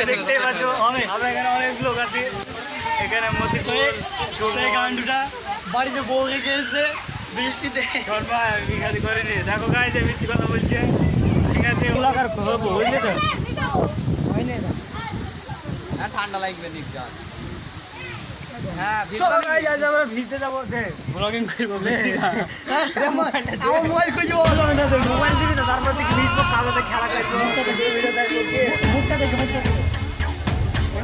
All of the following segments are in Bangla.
দেখতেই পাচ্ছ আমরা এখানে অনেক লোক আছি। এখানে বাড়িতে বউ রেখে এসে বৃষ্টিতে বিঘাতি করেনি। দেখো গাইছে বৃষ্টি কথা বলছে, ঠিক আছে বুঝলি তো, ঠান্ডা লাগবে আমরা ভিজতে যাবো, ব্লগিং করবো। আমার মোবাইল খুঁজে পাওয়া যাবে না, মোবাইল দিবি না, তারপর থেকে ভিজবো, কালোতে খেলা খাইবো, মুখটা দেখে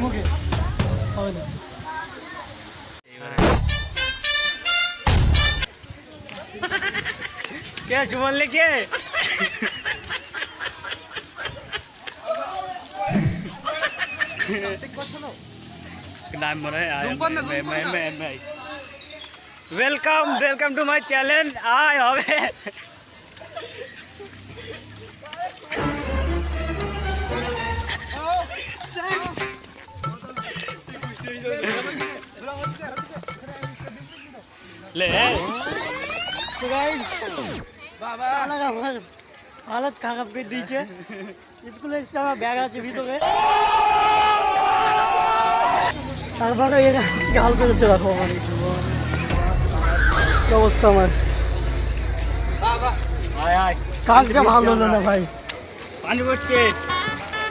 মুখে হবে না। কে সুমন লেখে वेलकम टू माय चैनल। आय হবে ले तो गाइस बाबा हालत खराब कर दीजिए। स्कूल से আমার ব্যাগ আছে ভিতরে, তারপরে এটা গাল করেছে। রাখো আমার অবস্থা, আমার কাজটা ভালো হলো না ভাই। পানি পড়ছে,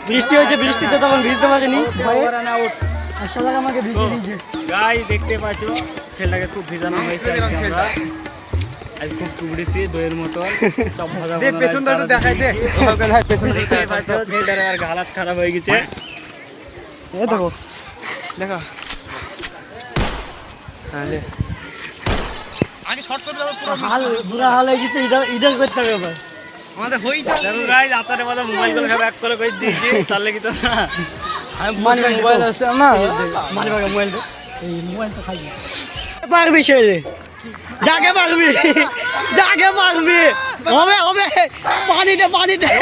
বৃষ্টি হয়েছে, বৃষ্টিতে তখন ভিজতে পারিনি। আসলে আমাকে ভিজিয়ে দিয়েছে। গাই দেখতে পাচ্ছ ছেলেটাকে খুব ভিজানো হয়েছে। আজ খুব চুবড়েছি দইয়ের মতো, সব ভাজা পেছনটা দেখাই দে। ছেলেটার আর হালাত খারাপ হয়ে গেছে। এই দেখো দেখো আগে শর্ট করে দাও, পুরো হাল বুড়া হাল হয়ে গেছে। ইডাল করতে হবে আবার আমাদের হই। দেখো গাইস আচারে মধ্যে মোবাইল গুলো ব্যাক করে কই দিয়েছি, তার লাগি তো না। আমি মানি মোবাইল আছে না, মানি ভাগে মোবাইল দে। এই মোবাইল তো খাই পারবি ছেলে, জাগে পারবি, জাগে পারবি। হবে হবে, পানি দে, পানি দে।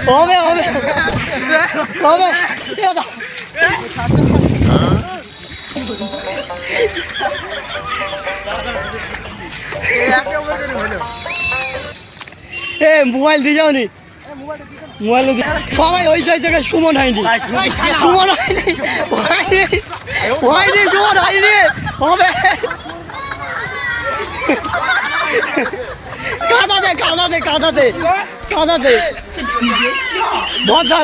হবে হবে হবে, মোবাইল দিয়ে যাও নি, মোবাইল সবাই ওই জায়গায় সুমন হয়নি, সুমন হয়নি, হয়নি, সুমন হয়নি। হবে কাদা দে, কাদা দে, কাদা দে, কাদা দে, মজা।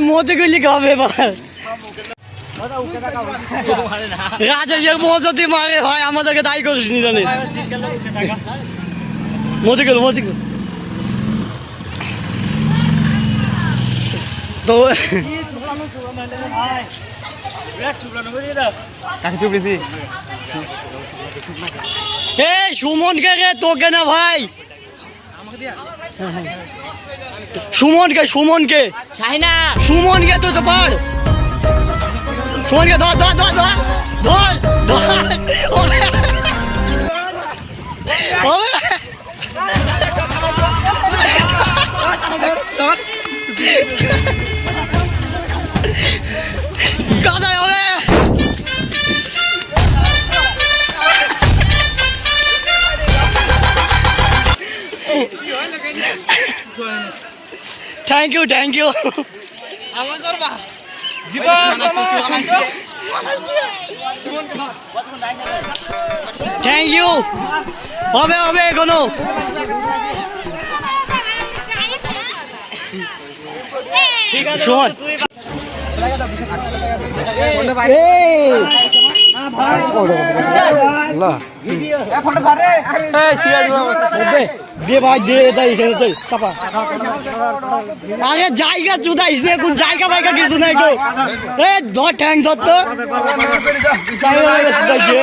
মতে গেলে খাবে এবার। রাজেশের বউ যদি মারে ভাই আমাদেরকে দায়ী করিস নি, জানিস? মতে গেল, মতে গেল তো সুমনকে রে, তোকে না ভাই, সুমনকে, সুমনকে সুমনকে তো তো পার, সুমনকে ধর ধর ধর ধর ধর কাদায় হবে। Thank you, thank you. Thank you. হবে হবে এখনো। শোন দে ভাই দে তাই এখানে তাই চাপা আগে জায়গা চুদাইস রে কোন জায়গা বাইকা কিছু নাই গো এ ধর ঠ্যাং ধর তো জায়গা বাইকা চুদাইছে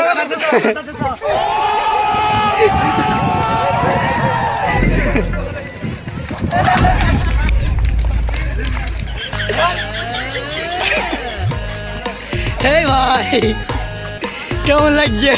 এই ভাই কেমন লাগছে